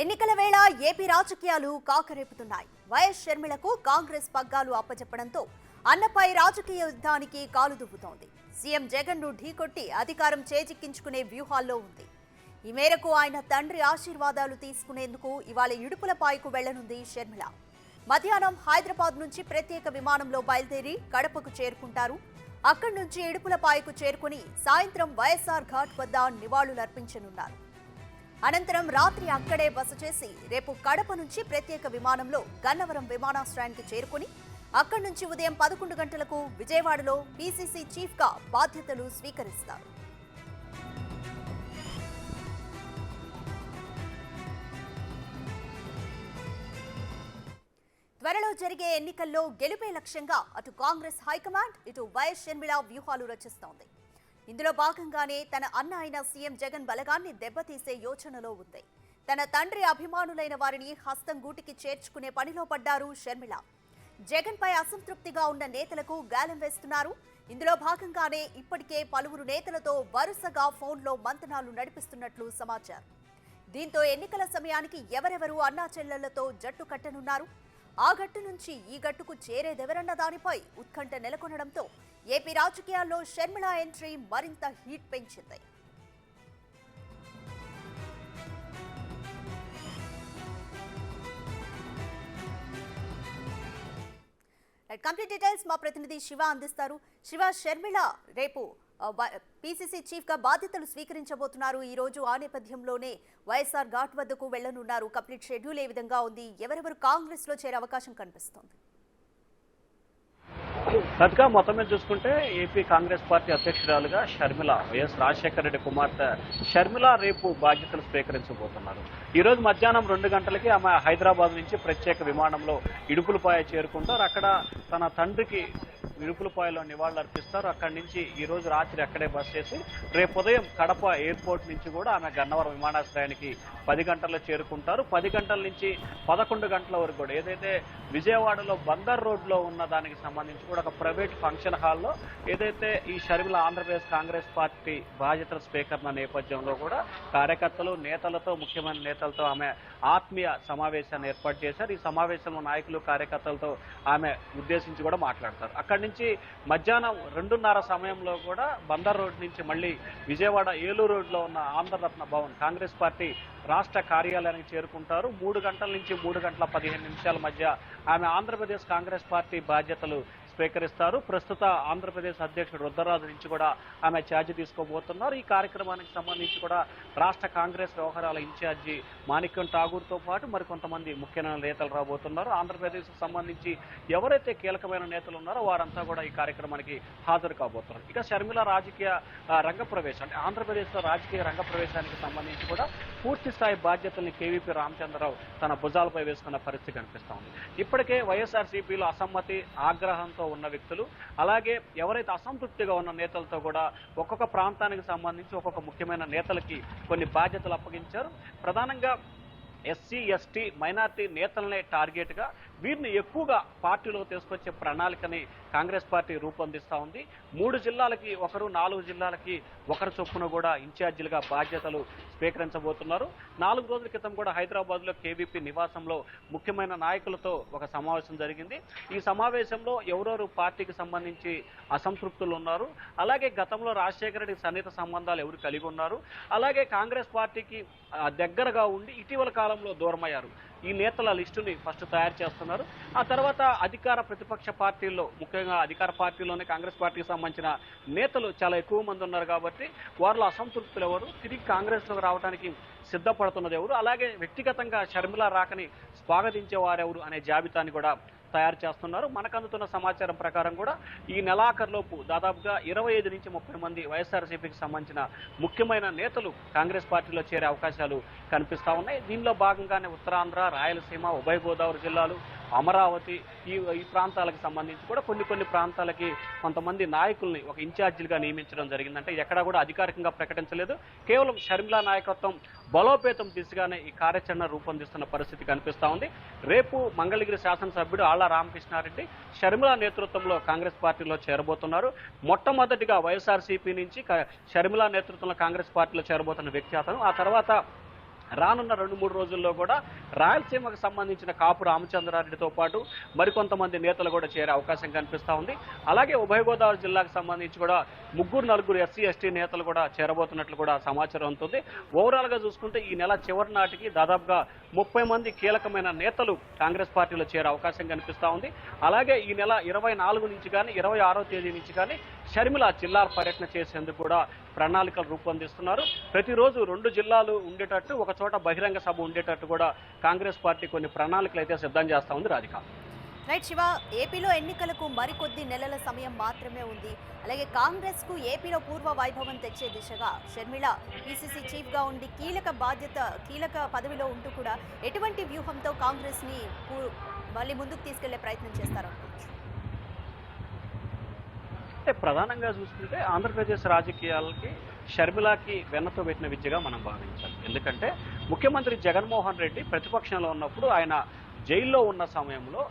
ఎన్నికల వేళ ఏపీ రాజకీయాలు కాకరేపుతున్నాయి. వైఎస్ షర్మిలకు కాంగ్రెస్ పగ్గాలు అప్పచెప్పడంతో అన్నపై రాజకీయ యుద్ధానికి కాలు దువ్వుతోంది. సీఎం జగన్ ను ఢీకొట్టి అధికారం చేజిక్కించుకునే వ్యూహాల్లో ఉంది. ఈ మేరకు ఆయన తండ్రి ఆశీర్వాదాలు తీసుకునేందుకు ఇవాళ ఇడుపులపాయకు వెళ్లనుంది షర్మిల. మధ్యాహ్నం హైదరాబాద్ నుంచి ప్రత్యేక విమానంలో బయలుదేరి కడపకు చేరుకుంటారు. అక్కడి నుంచి ఇడుపులపాయకు చేరుకుని సాయంత్రం వైఎస్ఆర్ ఘాట్ వద్ద నివాళులర్పించనున్నారు. అనంతరం రాత్రి అక్కడే బస చేసి రేపు కడప నుంచి ప్రత్యేక విమానంలో గన్నవరం విమానాశ్రయానికి చేరుకుని అక్కడి నుంచి ఉదయం 11 గంటలకు విజయవాడలో పీసీసీ చీఫ్ గా బాధ్యతలు స్వీకరిస్తారు. త్వరలో జరిగే ఎన్నికల్లో గెలుపే లక్ష్యంగా అటు కాంగ్రెస్ హైకమాండ్ ఇటు వైఎస్ షర్మిల వ్యూహాలు రచిస్తోంది. ఇందులో భాగంగానే తన అన్న అయిన సీఎం జగన్ బలగాన్ని దెబ్బతీసే యోచనలో ఉంది. తన తండ్రి అభిమానులైన వారిని హస్తం గూటికి చేర్చుకునే పనిలో పడ్డారు షర్మిల. జగన్ పై అసంతృప్తిగా ఉన్న నేతలకు గాలం వేస్తున్నారు. ఇందులో భాగంగానే ఇప్పటికే పలువురు నేతలతో వరుసగా ఫోన్లో మంతనాలు నడిపిస్తున్నట్లు సమాచారం. దీంతో ఎన్నికల సమయానికి ఎవరెవరు అన్నా చెల్లెళ్లతో జట్టు కట్టనున్నారు, ఆ గట్టు నుంచి ఈ గట్టుకు చేరేదెవరన్న దానిపై ఉత్కంఠ నెలకొనడంతో ఏపీ రాజకీయాల్లో షర్మిల ఎంట్రీ మరింత హీట్ పెంచింది. కంప్లీట్ డీటెయిల్స్ మా ప్రతినిధి శివ అందిస్తారు. శివ, షర్మిల రేపు పీసీసీ చీఫ్ గా బాధ్యతలు స్వీకరించబోతున్నారు. ఈ రోజు ఆ నేపథ్యంలోనే వైఎస్ఆర్ ఘాట్ వద్దకు వెళ్లనున్నారు. కంప్లీట్ షెడ్యూల్ ఏ విధంగా ఉంది? ఎవరెవరు కాంగ్రెస్ లో చేరే అవకాశం కనిపిస్తోంది? సరిగ్గా మొత్తం మీద చూసుకుంటే ఏపీ కాంగ్రెస్ పార్టీ అధ్యక్షురాలుగా షర్మిల, వైఎస్ రాజశేఖర రెడ్డి కుమార్తె షర్మిల రేపు బాధ్యతలు స్వీకరించబోతున్నారు. ఈ రోజు మధ్యాహ్నం 2 గంటలకి ఆమె హైదరాబాద్ నుంచి ప్రత్యేక విమానంలో ఇడుపులపాయ చేరుకుంటారు. అక్కడ తన తండ్రికి ఇడుపులపాయలో నివాళులు అర్పిస్తారు. అక్కడి నుంచి ఈ రోజు రాత్రి అక్కడే బస్ చేసి రేపు ఉదయం కడప ఎయిర్పోర్ట్ నుంచి కూడా ఆమె గన్నవరం విమానాశ్రయానికి 10 గంటల్లో చేరుకుంటారు. 10 గంటల నుంచి 11 గంటల వరకు కూడా ఏదైతే విజయవాడలో బందర్ రోడ్లో ఉన్న దానికి సంబంధించి కూడా ఒక ప్రైవేట్ ఫంక్షన్ హాల్లో ఏదైతే ఈ షర్మిల ఆంధ్రప్రదేశ్ కాంగ్రెస్ పార్టీ బాధ్యతల స్వీకరణ నేపథ్యంలో కూడా కార్యకర్తలు, నేతలతో, ముఖ్యమైన నేతలతో ఆమె ఆత్మీయ సమావేశాన్ని ఏర్పాటు చేశారు. ఈ సమావేశంలో నాయకులు, కార్యకర్తలతో ఆమె ఉద్దేశించి కూడా మాట్లాడతారు. అక్కడి నుంచి మధ్యాహ్నం 2:30 సమయంలో కూడా బందర్ రోడ్ నుంచి మళ్ళీ విజయవాడ ఏలూరు రోడ్లో ఉన్న ఆంధ్రరత్న భవన్ కాంగ్రెస్ పార్టీ రాష్ట్ర కార్యాలయానికి చేరుకుంటారు. 3 గంటల నుంచి 3 గంటల 15 నిమిషాల మధ్య ఆమె ఆంధ్రప్రదేశ్ కాంగ్రెస్ పార్టీ బాధ్యతలు స్వీకరిస్తారు. ప్రస్తుత ఆంధ్రప్రదేశ్ అధ్యక్షుడు రుద్రరాజు నుంచి కూడా ఆమె ఛార్జ్ తీసుకోబోతున్నారు. ఈ కార్యక్రమానికి సంబంధించి కూడా రాష్ట్ర కాంగ్రెస్ వ్యవహారాల ఇన్ఛార్జి మాణిక్యం ఠాగూర్తో పాటు మరికొంతమంది ముఖ్యమైన నేతలు రాబోతున్నారు. ఆంధ్రప్రదేశ్కు సంబంధించి ఎవరైతే కీలకమైన నేతలు ఉన్నారో వారంతా కూడా ఈ కార్యక్రమానికి హాజరు కాబోతున్నారు. ఇక షర్మిల రాజకీయ రంగ ప్రవేశం అంటే ఆంధ్రప్రదేశ్లో రాజకీయ రంగ ప్రవేశానికి సంబంధించి కూడా పూర్తి స్థాయి బాధ్యతల్ని కేవీపీ రామచంద్రరావు తన భుజాలపై వేసుకున్న పరిస్థితి కనిపిస్తూ ఉంది. ఇప్పటికే వైఎస్ఆర్సీపీలో అసమ్మతి, ఆగ్రహంతో ఉన్న వ్యక్తులు, అలాగే ఎవరైతే అసంతృప్తిగా ఉన్న నేతలతో కూడా ఒక్కొక్క ప్రాంతానికి సంబంధించి ఒక్కొక్క ముఖ్యమైన నేతలకి కొన్ని బాధ్యతలు అప్పగించారు. ప్రధానంగా ఎస్సీ, ఎస్టీ, మైనార్టీ నేతలనే టార్గెట్గా వీరిని ఎక్కువగా పార్టీలో తీసుకొచ్చే ప్రణాళికని కాంగ్రెస్ పార్టీ రూపొందిస్తూ ఉంది. 3 జిల్లాలకి ఒకరు, 4 జిల్లాలకి ఒకరు చొప్పున కూడా ఇన్ఛార్జీలుగా బాధ్యతలు స్వీకరించబోతున్నారు. 4 రోజుల క్రితం కూడా హైదరాబాద్లో కేవీపీ నివాసంలో ముఖ్యమైన నాయకులతో ఒక సమావేశం జరిగింది. ఈ సమావేశంలో ఎవరెవరు పార్టీకి సంబంధించి అసంతృప్తులు ఉన్నారు, అలాగే గతంలో రాజశేఖర రెడ్డి సన్నిహిత సంబంధాలు ఎవరు కలిగి ఉన్నారు, అలాగే కాంగ్రెస్ పార్టీకి దగ్గరగా ఉండి ఇటీవల కాలంలో దూరమయ్యారు, ఈ నేతల లిస్టుని ఫస్ట్ తయారు చేస్తున్నారు. ఆ తర్వాత అధికార ప్రతిపక్ష పార్టీల్లో, ముఖ్యంగా అధికార పార్టీలోనే కాంగ్రెస్ పార్టీకి సంబంధించిన నేతలు చాలా ఎక్కువ మంది ఉన్నారు కాబట్టి వారిలో అసంతృప్తులు ఎవరు, తిరిగి కాంగ్రెస్లోకి రావడానికి సిద్ధపడుతున్నది ఎవరు, అలాగే వ్యక్తిగతంగా షర్మిల రాకని స్వాగతించే వారెవరు అనే జాబితాని కూడా తయారు చేస్తున్నారు. మనకు అందుతున్న సమాచారం ప్రకారం కూడా ఈ నెలాఖరులోపు దాదాపుగా 25 నుంచి 30 మంది వైఎస్ఆర్సీపీకి సంబంధించిన ముఖ్యమైన నేతలు కాంగ్రెస్ పార్టీలో చేరే అవకాశాలు కనిపిస్తూ ఉన్నాయి. దీనిలో భాగంగానే ఉత్తరాంధ్ర, రాయలసీమ, ఉభయ గోదావరి జిల్లాలు, అమరావతి ఈ ప్రాంతాలకు సంబంధించి కూడా కొన్ని ప్రాంతాలకి కొంతమంది నాయకుల్ని ఒక ఇన్ఛార్జీలుగా నియమించడం జరిగిందంటే ఎక్కడా కూడా అధికారికంగా ప్రకటించలేదు. కేవలం షర్మిల నాయకత్వం బలోపేతం దిశగానే ఈ కార్యాచరణ రూపొందిస్తున్న పరిస్థితి కనిపిస్తూ ఉంది. రేపు మంగళగిరి శాసనసభ్యుడు ఆళ్ల రామకృష్ణారెడ్డి షర్మిల నేతృత్వంలో కాంగ్రెస్ పార్టీలో చేరబోతున్నారు. మొట్టమొదటిగా వైఎస్ఆర్సీపీ నుంచి షర్మిల నేతృత్వంలో కాంగ్రెస్ పార్టీలో చేరబోతున్న వ్యక్తి అతను. ఆ తర్వాత రానున్న 2-3 రోజుల్లో కూడా రాయలసీమకు సంబంధించిన కాపు రామచంద్రారెడ్డితో పాటు మరికొంతమంది నేతలు కూడా చేరే అవకాశం కనిపిస్తూ ఉంది. అలాగే ఉభయ గోదావరి జిల్లాకు సంబంధించి కూడా 3-4 SC/ST నేతలు కూడా చేరబోతున్నట్లు కూడా సమాచారం ఉంటుంది. ఓవరాల్గా చూసుకుంటే ఈ నెల చివరి నాటికి దాదాపుగా 30 మంది కీలకమైన నేతలు కాంగ్రెస్ పార్టీలో చేరే అవకాశం కనిపిస్తూ ఉంది. అలాగే ఈ నెల 24 నుంచి కానీ 26వ తేదీ నుంచి కానీ షర్మిల జిల్లా పర్యటన చేసేందుకు కూడా ప్రణాళికలు రూపొందిస్తున్నారు. ప్రతిరోజు 2 జిల్లాలు ఉండేటట్టు ఒక చోట బహిరంగ సభ ఉండేటట్టు కూడా కాంగ్రెస్ పార్టీ కొన్ని ప్రణాళికలు అయితే సిద్ధం చేస్తా ఉంది. రాధిక. రైట్ శివ, ఏపీలో ఎన్నికలకు మరికొద్ది నెలల సమయం మాత్రమే ఉంది. అలాగే కాంగ్రెస్ కు ఏపీలో పూర్వ వైభవం తెచ్చే దిశగా షర్మిల PCC చీఫ్ గా ఉండి కీలక పదవిలో ఉంటూ కూడా ఎటువంటి వ్యూహంతో కాంగ్రెస్ ని మళ్ళీ ముందుకు తీసుకెళ్లే ప్రయత్నం చేస్తారనుకోవచ్చు? అంటే ప్రధానంగా చూసుకుంటే ఆంధ్రప్రదేశ్ రాజకీయాలకి షర్మిలకి వెన్నతో పెట్టిన విద్యగా మనం భావించాలి. ఎందుకంటే ముఖ్యమంత్రి జగన్మోహన్ రెడ్డి ప్రతిపక్షంలో ఉన్నప్పుడు ఆయన జైల్లో ఉన్న సమయంలో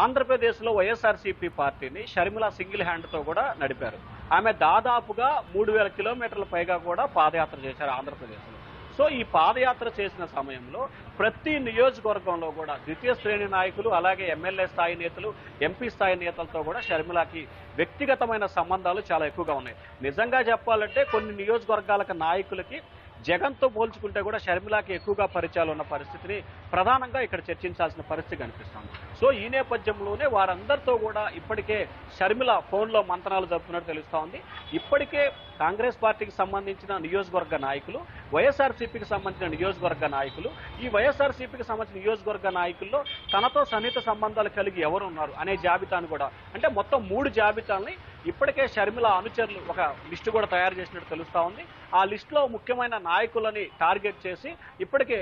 ఆంధ్రప్రదేశ్లో వైఎస్ఆర్సీపీ పార్టీని షర్మిల సింగిల్ హ్యాండ్తో కూడా నడిపారు. ఆమె దాదాపుగా 3000 కిలోమీటర్ల పైగా కూడా పాదయాత్ర చేశారు ఆంధ్రప్రదేశ్లో. సో ఈ పాదయాత్ర చేసిన సమయంలో ప్రతి నియోజకవర్గంలో కూడా ద్వితీయ శ్రేణి నాయకులు, అలాగే ఎమ్మెల్యే స్థాయి నేతలు, ఎంపీ స్థాయి నేతలతో కూడా షర్మిలకి వ్యక్తిగతమైన సంబంధాలు చాలా ఎక్కువగా ఉన్నాయి. నిజంగా చెప్పాలంటే కొన్ని నియోజకవర్గాలకు నాయకులకి జగన్తో పోల్చుకుంటే కూడా షర్మిలకి ఎక్కువగా పరిచయాలు ఉన్న పరిస్థితిని ప్రధానంగా ఇక్కడ చర్చించాల్సిన పరిస్థితి కనిపిస్తుంది. సో ఈ నేపథ్యంలోనే వారందరితో కూడా ఇప్పటికే షర్మిల ఫోన్లో మంతనాలు జరుపుతున్నట్టు తెలుస్తూ ఉంది. ఇప్పటికే కాంగ్రెస్ పార్టీకి సంబంధించిన నియోజకవర్గ నాయకులు, వైఎస్ఆర్సీపీకి సంబంధించిన నియోజకవర్గ నాయకులు, ఈ వైఎస్ఆర్సీపీకి సంబంధించిన నియోజకవర్గ నాయకుల్లో తనతో సన్నిహిత సంబంధాలు కలిగి ఎవరు ఉన్నారు అనే జాబితాను కూడా, అంటే మొత్తం 3 జాబితాలని ఇప్పటికే షర్మిల అనుచరులు ఒక లిస్టు కూడా తయారు చేసినట్టు తెలుస్తూ ఉంది. ఆ లిస్టులో ముఖ్యమైన నాయకులని టార్గెట్ చేసి ఇప్పటికే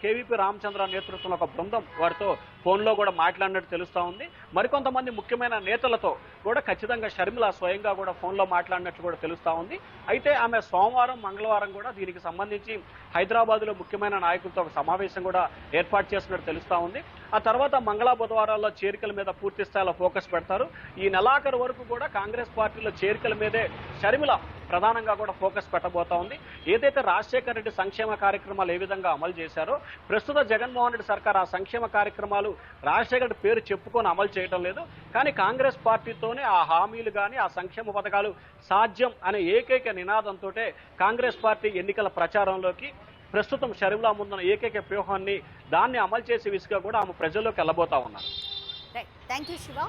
కేవీపీ రామచంద్ర నేతృత్వంలో ఒక బృందం వారితో ఫోన్లో కూడా మాట్లాడినట్టు తెలుస్తూ ఉంది. మరికొంతమంది ముఖ్యమైన నేతలతో కూడా ఖచ్చితంగా షర్మిల స్వయంగా కూడా ఫోన్లో మాట్లాడినట్లు కూడా తెలుస్తూ ఉంది. అయితే ఆమె సోమవారం, మంగళవారం కూడా దీనికి సంబంధించి హైదరాబాద్లో ముఖ్యమైన నాయకులతో ఒక సమావేశం కూడా ఏర్పాటు చేసినట్టు తెలుస్తూ ఉంది. ఆ తర్వాత బుధవారాల్లో చేరికల మీద పూర్తి స్థాయిలో ఫోకస్ పెడతారు. ఈ నెలాఖరు వరకు కూడా కాంగ్రెస్ పార్టీలో చేరికల మీదే షర్మిల ప్రధానంగా కూడా ఫోకస్ పెట్టబోతా ఉంది. ఏదైతే రాజశేఖర రెడ్డి సంక్షేమ కార్యక్రమాలు ఏ విధంగా అమలు చేశారో ప్రస్తుత జగన్మోహన్ రెడ్డి సర్కార్ ఆ సంక్షేమ కార్యక్రమాలు రాజశేఖర రెడ్డి పేరు చెప్పుకొని అమలు చేయడం లేదు. కానీ కాంగ్రెస్ పార్టీతోనే ఆ హామీలు కానీ ఆ సంక్షేమ పథకాలు సాధ్యం అనే ఏకైక నినాదంతో కాంగ్రెస్ పార్టీ ఎన్నికల ప్రచారంలోకి ప్రస్తుతం షర్మిల ముందున్న ఏకైక వ్యూహాన్ని దాన్ని అమలు చేసే విసుగా కూడా ఆమె ప్రజల్లోకి వెళ్ళబోతా ఉన్నారు. Thank you Shiva.